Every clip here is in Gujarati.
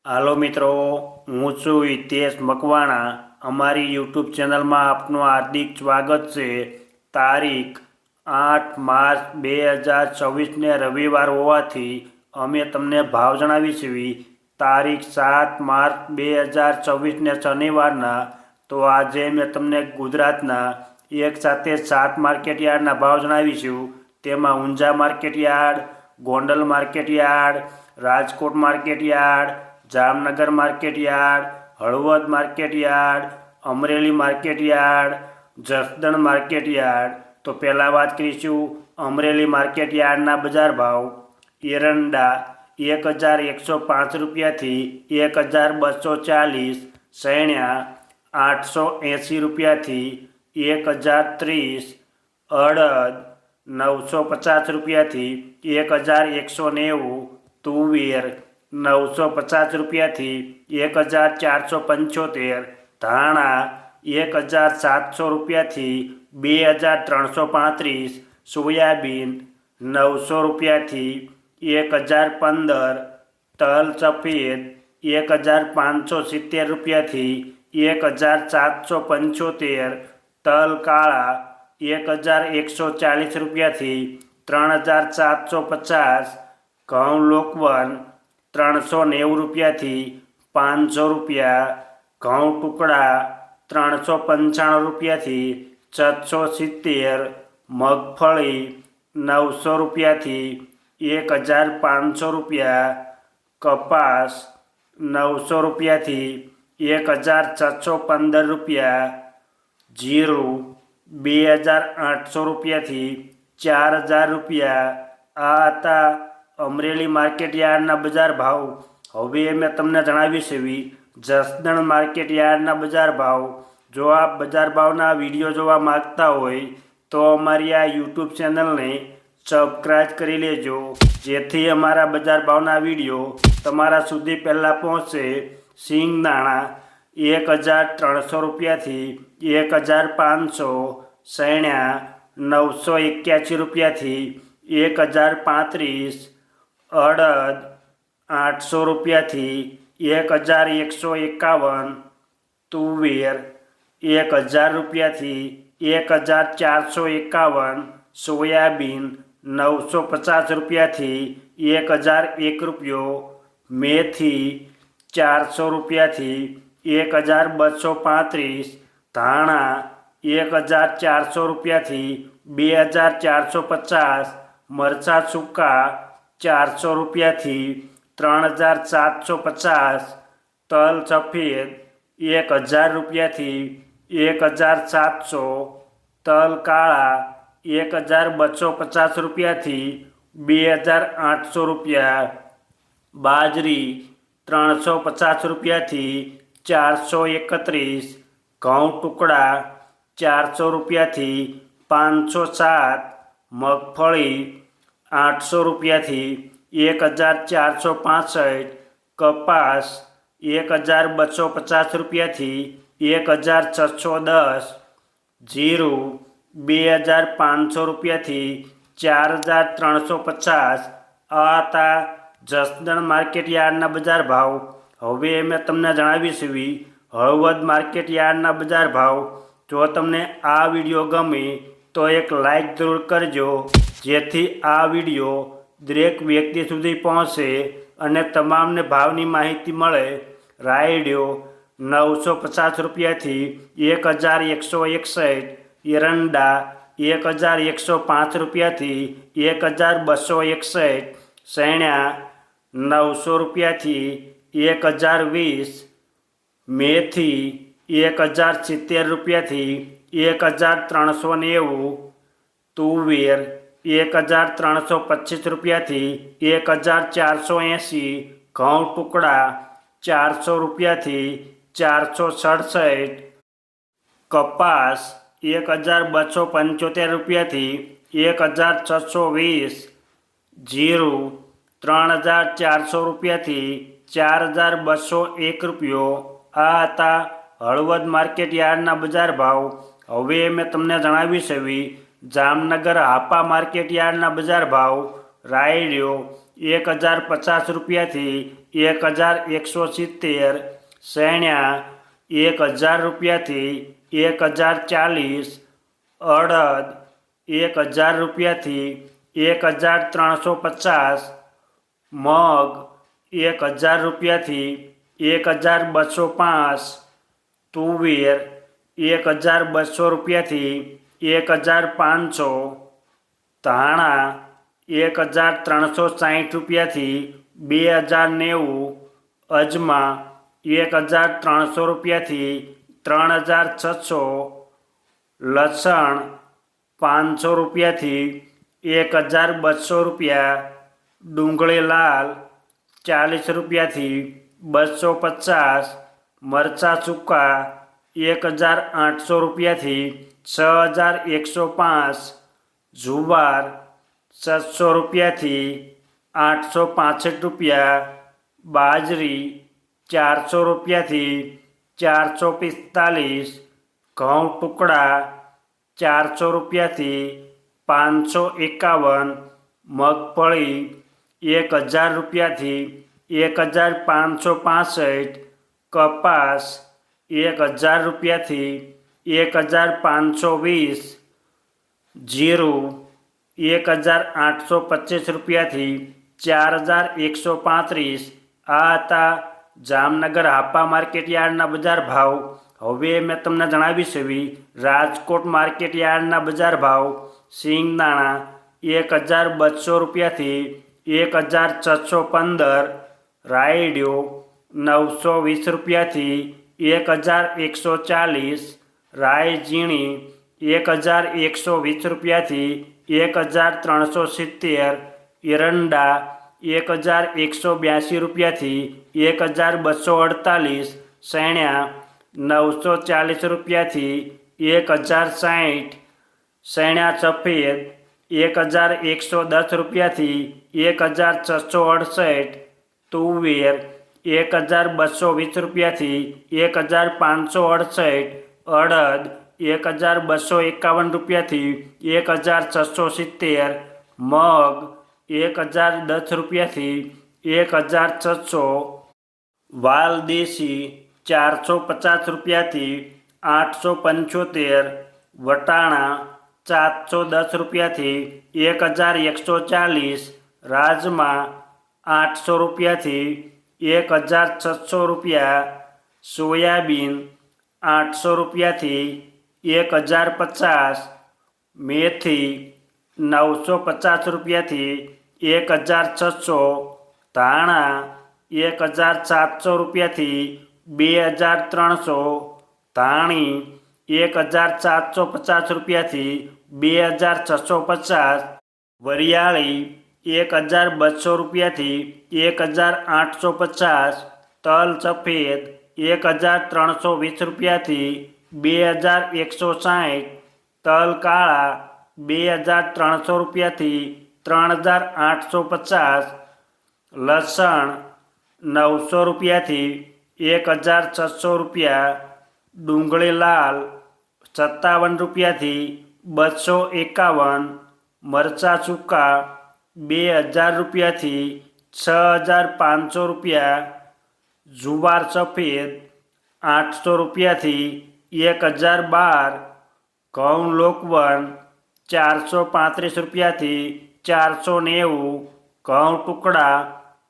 હાલો મિત્રો, હું છું હિતેશ મકવાણા. અમારી યુટ્યુબ ચેનલમાં આપનું હાર્દિક સ્વાગત છે. તારીખ 8 માર્ચ 2024ને રવિવાર હોવાથી અમે તમને ભાવ જણાવીશું. તારીખ 7 માર્ચ 2024ને શનિવારના. તો આજે મેં તમને ગુજરાતના એક સાથે 7 માર્કેટયાર્ડના ભાવ જણાવીશું. તેમાં Unjha market yard, Gondal market yard, Rajkot market yard, Jamnagar market yard, Halvad market yard, Amreli market yard, Jasdan market yard. તો પહેલાં વાત કરીશું અમરેલી માર્કેટયાર્ડના બજાર ભાવ. એરંડા 1105 રૂપિયાથી 1240, સૈણ્યા 880 રૂપિયાથી 1030, અડદ 950 રૂપિયાથી 1190, તુવેર 950 રૂપિયાથી 1475, ધાણા 1700 રૂપિયાથી 2335, સોયાબીન 900 રૂપિયાથી 1015, તલ સફેદ 1570 રૂપિયાથી 1775, તલ કાળા 1140 રૂપિયાથી 3750, ઘઉં લોકવન 390 રૂપિયાથી 500 રૂપિયા, ઘઉં ટુકડા 395 રૂપિયાથી 670, મગફળી 900 રૂપિયાથી 1500 રૂપિયા, કપાસ 900 રૂપિયાથી 1615 રૂપિયા, જીરું 2800 રૂપિયાથી 4000 રૂપિયા. આ હતા અમરેલી માર્કેટયાર્ડના બજાર ભાવ. હવે મેં તમને જણાવીશું જસદણ માર્કેટયાર્ડના બજાર ભાવ. જો આપ બજાર ભાવના વિડીયો જોવા માગતા હોય તો અમારી આ યુટ્યુબ ચેનલને સબસ્ક્રાઈબ કરી લેજો, જેથી અમારા બજાર ભાવના વિડીયો તમારા સુધી પહેલાં પહોંચે. સિંગદાણા 1300 રૂપિયાથી 1500, સૈણ્યા 981 રૂપિયાથી 1035, અડદ 800 રૂપિયાથી 1151, તુવેર 1000 રૂપિયાથી 1451, સોયાબીન 950 રૂપિયાથી 1001 રૂપિયો, મેથી 400 રૂપિયાથી 1235, ધાણા 1400 રૂપિયાથી 2450, મરચાં સૂકા 400 રૂપિયાથી 3750, તલ સફેદ 1000 રૂપિયાથી 1700, તલ કાળા 1250 રૂપિયાથી 2800 રૂપિયા, બાજરી 350 રૂપિયાથી 431, ઘઉં ટુકડા 400 રૂપિયાથી 507, મગફળી 800 રૂપિયાથી 1465, કપાસ 1250 રૂપિયાથી 1610, જીરું 2500 રૂપિયાથી 4350. આ હતા જસદણ માર્કેટયાર્ડના બજાર ભાવ. હવે મેં તમને જણાવીશું હળવદ માર્કેટયાર્ડના બજાર ભાવ. જો તમને આ વિડીયો ગમે તો એક લાઈક જરૂર કરજો, જેથી આ વિડીયો દરેક વ્યક્તિ સુધી પહોંચે અને તમામને ભાવની માહિતી મળે. રાયડો 950 રૂપિયાથી 1161, એરંડા 1105 રૂપિયાથી 1261, સૈણ્યા 900 રૂપિયાથી 1020, મેથી 1070 રૂપિયાથી 1390, તુવેર 1325 રૂપિયાથી 1480, ઘઉં ટુકડા 400 રૂપિયાથી 467, કપાસ 1275 રૂપિયાથી 1620, જીરું 3400 રૂપિયાથી 4201 રૂપિયો. આ હતા હળવદ માર્કેટયાર્ડના બજાર ભાવ. હવે મેં તમને જણાવીશું જામનગર હાપા માર્કેટયાર્ડના બજાર ભાવ. રાયડો 1050 રૂપિયાથી 1170, સૈણા 1000 રૂપિયાથી 1040, અડદ 1000 રૂપિયાથી 1350, મગ 1000 રૂપિયાથી 1205, તુવેર 1200 રૂપિયાથી 1500, ધાણા 1360 રૂપિયાથી 2090, અજમા 1300 રૂપિયાથી 3600, લસણ 500 રૂપિયાથી 1200 રૂપિયા, ડુંગળી લાલ 40 રૂપિયાથી 250, મરચાં સૂકા 1800 રૂપિયાથી 6105, જુવાર 700 રૂપિયાથી 865 રૂપિયા, બાજરી 400 રૂપિયાથી 445, ઘઉં ટુકડા 400 રૂપિયાથી 551, મગફળી 1000 રૂપિયાથી 1565, કપાસ 1000 રૂપિયાથી 1520, જીરું 1825 રૂપિયાથી 4135. આ હતા જામનગર હાપા માર્કેટ યાર્ડના બજાર ભાવ. હવે મેં તમને જણાવીશ એવી રાજકોટ માર્કેટ યાર્ડના બજાર ભાવ. સિંગદાણા 1200 રૂપિયાથી 1615, રાયડિયો 920 રૂપિયાથી 1140, રાઈ ઝીણી 1120 રૂપિયાથી 1370, એરંડા 1182 રૂપિયાથી 1248, સૈણા 940 રૂપિયાથી 1060, સૈણા સફેદ 1110 રૂપિયાથી 1668, તુવેર 1220 રૂપિયાથી 1568, અડદ 1251 રૂપિયાથી 1670, મગ 1010 રૂપિયાથી 1600, વાલ દેશી 450 રૂપિયાથી 875, વટાણા 710 રૂપિયાથી 1140, રાજમા 800 રૂપિયાથી 1600 રૂપિયા, સોયાબીન 800 રૂપિયાથી 1050, મેથી 950 રૂપિયાથી 1600, ધાણા 1700 રૂપિયાથી 2300, ધાણી 1750 રૂપિયાથી 2650, વરિયાળી 1200 રૂપિયાથી 1850, તલ સફેદ 1320 રૂપિયાથી 2160, તલ કાળા 2300 રૂપિયાથી 3850, લસણ 900 રૂપિયાથી 1600 રૂપિયા, ડુંગળી લાલ 57 રૂપિયાથી 251, મરચાં સૂકા 2000 રૂપિયાથી 6500 રૂપિયા, જુવાર સફેદ 800 રૂપિયાથી 1012, ઘઉં લોકવન 435 રૂપિયાથી 490, ઘઉં ટુકડા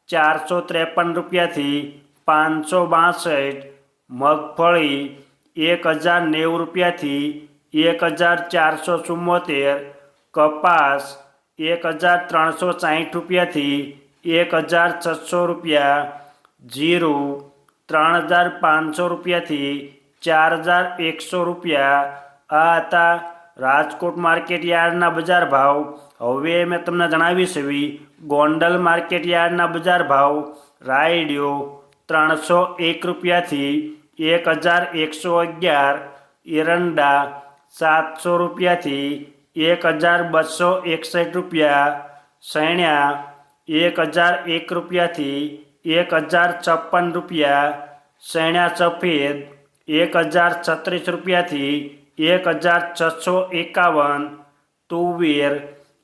453 રૂપિયાથી 562, મગફળી 1090 રૂપિયાથી 1474, કપાસ 1360 રૂપિયાથી 1600 રૂપિયા, જીરું 3500 રૂપિયાથી 4100 રૂપિયા. આ હતા રાજકોટ માર્કેટ યાર્ડના બજાર ભાવ. હવે મેં તમને જણાવીશ એવી ગોંડલ માર્કેટ યાર્ડના બજાર ભાવ. રાયડિયો 301 રૂપિયાથી 1111, એરંડા 700 રૂપિયાથી 1261 રૂપિયા, સૈણા 1001 રૂપિયાથી 1056 રૂપિયા, સૈણા સફેદ 1036 રૂપિયાથી 1651, તુવેર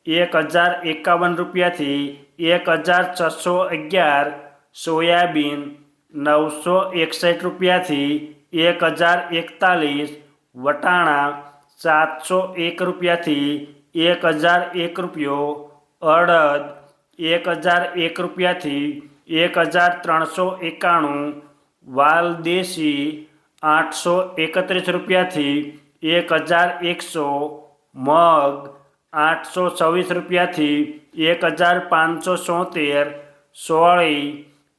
1051 રૂપિયાથી 1611, સોયાબીન 961 રૂપિયાથી 1041, વટાણા 701 રૂપિયાથી 1001 રૂપિયો, અડદ 1001 રૂપિયાથી 1391, વાલ દેશી 831 રૂપિયાથી 1100, મગ 826 રૂપિયાથી 1577, સોળી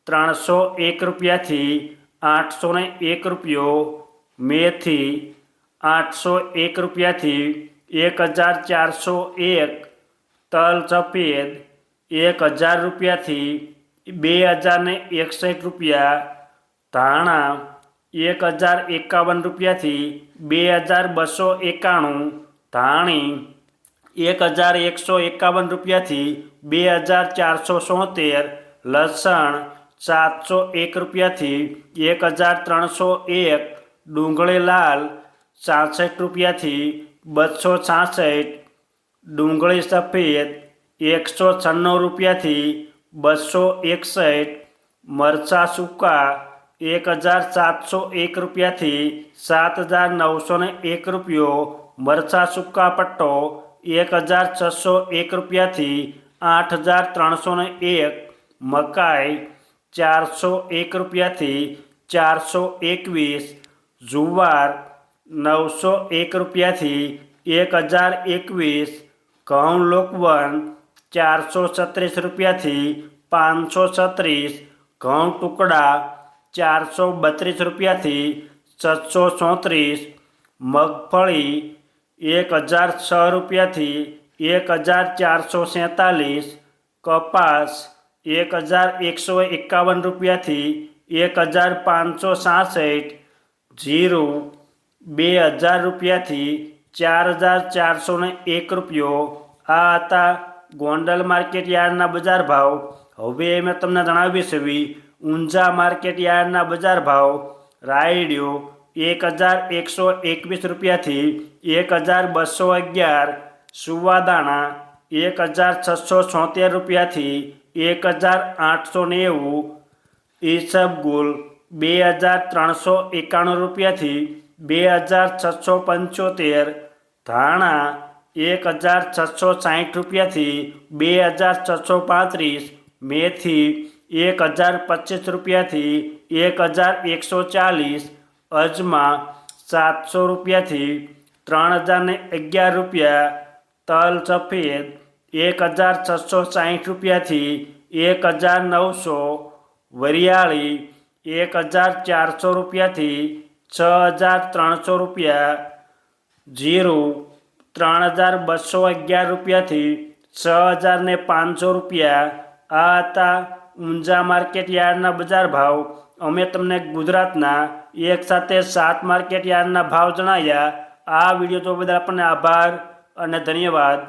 301 રૂપિયાથી 801 રૂપિયો, મેથી 801 રૂપિયાથી 1401, તલ સફેદ 1000 રૂપિયાથી 2061 રૂપિયા, ધાણા 1051 રૂપિયાથી 2291, ધાણી 1151 રૂપિયાથી 2477, લસણ 701 રૂપિયાથી 1301, ડુંગળી લાલ 66 રૂપિયાથી 266, ડુંગળી સફેદ 196 રૂપિયાથી 261, મરચાં સૂકા 1701 રૂપિયાથી 7901 રૂપિયો, મરચાં સૂકા પટ્ટો 1601 રૂપિયાથી 8301, મકાઈ 401 રૂપિયાથી 421, જુવાર 901 રૂપિયાથી 1021, ઘઉં લોકવન 436 રૂપિયાથી 536, ઘઉં ટુકડા 432 રૂપિયાથી 734, મગફળી 1006 રૂપિયાથી 1447, કપાસ 1151 રૂપિયાથી 1566, જીરું 2000 રૂપિયાથી 4401 રૂપિયો. આ હતા ગોંડલ માર્કેટ યાર્ડના બજાર ભાવ. હવે મેં તમને જણાવી છે ઊંઝા માર્કેટ યાર્ડના બજાર ભાવ. રાયડિયો 1121 રૂપિયાથી 1211, સુવાદાણા 1676 રૂપિયાથી 1890, ઈસબગુલ 2391 રૂપિયાથી 2675, ધાણા 1660 રૂપિયાથી 2635, મેથી 1025 રૂપિયાથી 1140, અજમા 700 રૂપિયાથી 3011 રૂપિયા, તલ સફેદ 1660 રૂપિયાથી 1900, વરિયાળી 1400 રૂપિયાથી 6300 રૂપિયા, જીરું 3211 રૂપિયાથી 6500 રૂપિયા. આ હતા ઊંઝા માર્કેટ યાર્ડના બજાર ભાવ. અમે તમને ગુજરાતના એક સાથે 7 માર્કેટ યાર્ડના ભાવ જણાવ્યા. આ વિડીયો જોવા બદલ આપણને આભાર અને ધન્યવાદ.